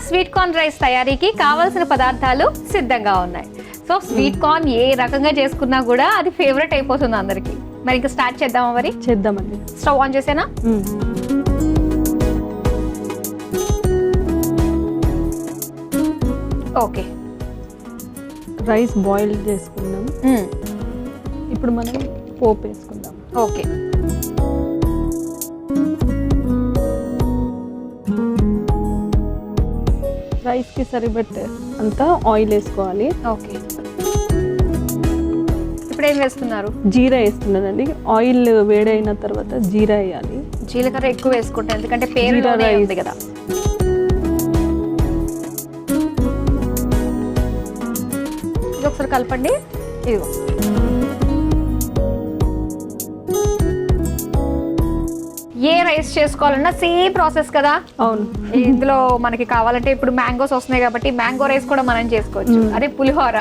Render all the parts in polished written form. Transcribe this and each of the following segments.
Sweet corn rice తయారీకి కావాల్సిన పదార్థాలు సిద్ధంగా ఉన్నాయి. సో స్వీట్ కార్న్ ఏ రకంగా చేసుకున్నా కూడా అది ఫేవరెట్ అయిపోతుంది అందరికి. మరి ఇంకా స్టార్ట్ చేద్దామా? మరి చేద్దామండి. స్టవ్ ఆన్ చేసేనా? ఓకే, రైస్ బాయిల్ చేసుకుందాం. ఇప్పుడు మనం పోపు వేసుకుందాం. ఓకే, రైస్కి సరిపడే అంతా ఆయిల్ వేసుకోవాలి. ఓకే. ఇప్పుడు ఏం వేస్తున్నారు? జీరా వేస్తున్నానండి. ఆయిల్ వేడైన తర్వాత జీరా వేయాలి. జీలకర్ర ఎక్కువ వేసుకుంటాం ఎందుకంటే పేరులోనే ఉంది కదా. ఇది ఒకసారి కలపండి. ఇదిగో ఏ రైస్ చేసుకోవాలన్నా సేమ్ ప్రాసెస్ కదా. అవును. ఇందులో మనకి కావాలంటే ఇప్పుడు మ్యాంగోస్ వస్తున్నాయి కాబట్టి మ్యాంగో రైస్ కూడా మనం చేసుకోవచ్చు. అదే పులిహోర.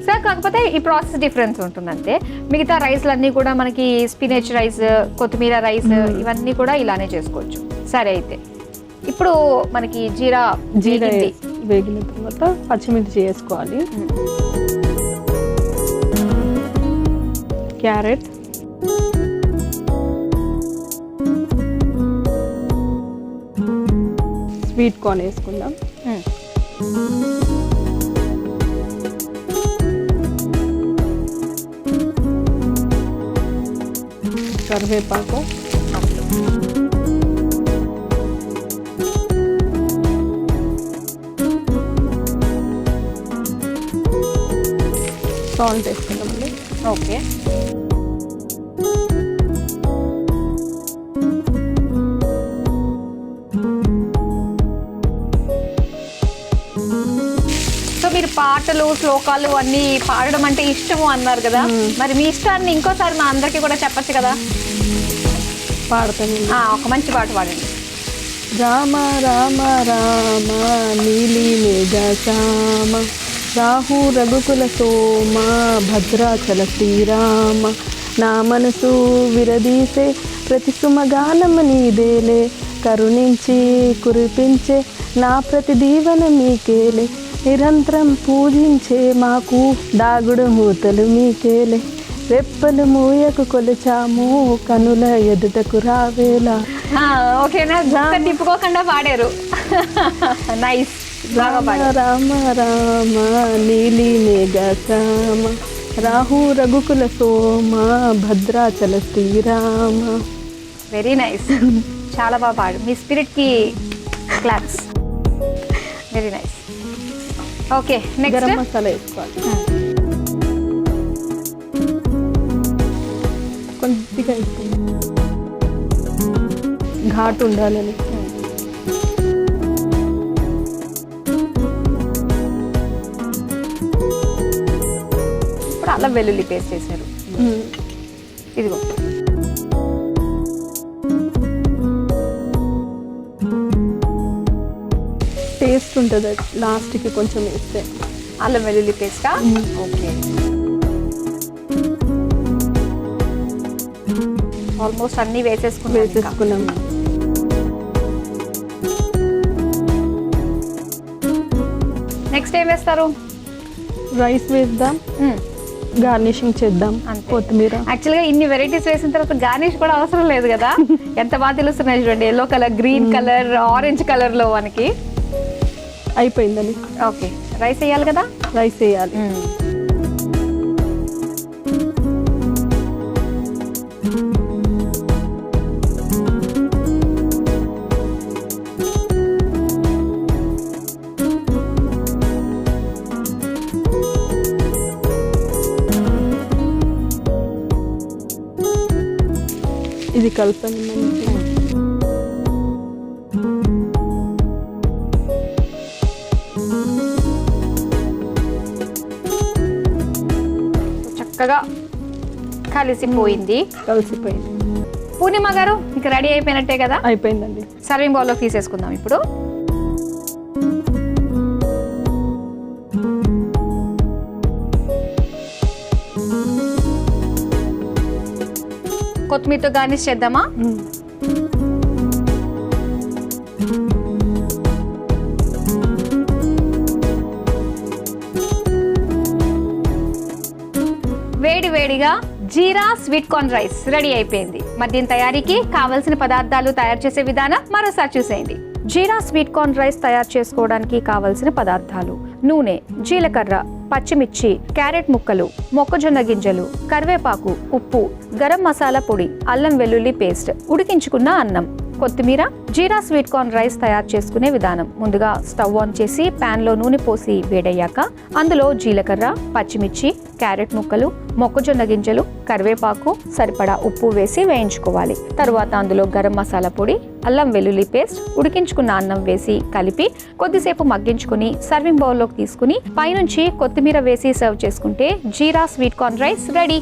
సార్ కాకపోతే ఈ ప్రాసెస్ డిఫరెన్స్ ఉంటుంది అంతే. మిగతా రైస్లన్నీ కూడా మనకి స్పినచ్ రైస్, కొత్తిమీర రైస్ ఇవన్నీ కూడా ఇలానే చేసుకోవచ్చు. సరే, అయితే ఇప్పుడు మనకి జీరా వేగిన తర్వాత పచ్చిమిర్చి వేసుకోవాలి. క్యారెట్, స్వీట్ కార్న్ వేసుకుందాం. కరివేపాకు, సాల్ట్ వేసుకుందామండి. ఓకే, మీరు పాటలు శ్లోకాలు అన్ని పాడడం అంటే ఇష్టము అన్నారు కదా. మరి మీ ఇష్టాన్ని ఇంకోసారి మా అందరికి కూడా చెప్పచ్చు కదా. పాడతాను. ఒక మంచి పాట పాడండి. రామ రామ రామ నీలి మేఘ శ్యామ రాహు రఘుకుల సోమ భద్రాచల శ్రీరామ నా మనసు విరదీసే ప్రతి సుమగానము నీదేలే కరుణించి కురిపించే నా ప్రతి దీవెన మీకేలే నిరంతరం పూజించే మాకు దాగుడు మూతలు మీకేలే రెప్పలు మూయకు కొలిచాము కనుల ఎదుటకు రావేలా. ఓకేనా? తిప్పుకోకుండా పాడారు. నైస్. రామ రామ రామ నీలి మేఘ శ్యామ రాహు రఘుకుల సోమ భద్రాచల శ్రీరామ. Very nice. చాలా బాగా పాడు. మీ స్పిరిట్కి claps. Very nice. Okay, next garam masala వేసుకోవాలి. కొద్దిగా వేసుకోండి, ఘాటు ఉండాలని. ఇప్పుడు అల్లం వెల్లుల్లి పేస్ట్ చేశారు. ఇదిగో టేస్ట్ ఉంటుంది లాస్ట్కి కొంచెం వేస్తే. అల్లం వెల్లుల్లి పేస్టా? ఓకే, ఆల్మోస్ట్ అన్నీ వేసేసుకున్నాం. నెక్స్ట్ ఏం వేస్తారు? రైస్ వేద్దాం, గార్నిషింగ్ చేద్దాం. కొత్తిమీర. యాక్చువల్గా ఇన్ని వెరైటీస్ వేసిన తర్వాత గార్నిష్ కూడా అవసరం లేదు కదా. ఎంత బాగా తెలుస్తున్నాయి చూడండి. Yellow colour, green colour, orange colour లో మనకి. అయిపోయిందని. ఓకే, రైస్ వేయాలి కదా. రైస్ వేయాలి. ఇది కలుపుతాను. చక్కగా కలిసిపోయింది. పూర్ణిమ గారు ఇంకా రెడీ అయిపోయినట్టే కదా? అయిపోయిందండి. సర్వింగ్ బౌల్లో తీసేసుకుందాం ఇప్పుడు. కొత్తిమీరతో గార్నిష్ చేద్దామా? వేడి వేడిగా జీరా స్వీట్ కార్న్ రైస్ రెడీ అయిపోయింది. మరి దీని తయారీకి కావలసిన పదార్థాలు తయారు చేసే విధానం మరోసారి చూసేయండి. జీరా స్వీట్ కార్న్ రైస్ తయారు చేసుకోవడానికి కావలసిన పదార్థాలు: నూనె, జీలకర్ర, పచ్చిమిర్చి, క్యారెట్ ముక్కలు, మొక్కజొన్న గింజలు, కరివేపాకు, ఉప్పు, గరం మసాలా పొడి, అల్లం వెల్లుల్లి పేస్ట్, ఉడికించుకున్న అన్నం, కొత్తిమీర. జీరా స్వీట్ కార్న్ రైస్ తయారు చేసుకునే విధానం: ముందుగా స్టవ్ ఆన్ చేసి ప్యాన్ లో నూనె పోసి వేడయ్యాక అందులో జీలకర్ర, పచ్చిమిర్చి, క్యారెట్ ముక్కలు, మొక్కజొన్న గింజలు, కరివేపాకు, సరిపడా ఉప్పు వేసి వేయించుకోవాలి. తరువాత అందులో గరం మసాలా పొడి, అల్లం వెల్లుల్లి పేస్ట్, ఉడికించుకున్న అన్నం వేసి కలిపి కొద్దిసేపు మగ్గించుకుని సర్వింగ్ బౌల్లోకి తీసుకుని పైనుంచి కొత్తిమీర వేసి సర్వ్ చేసుకుంటే జీరా స్వీట్ కార్న్ రైస్ రెడీ.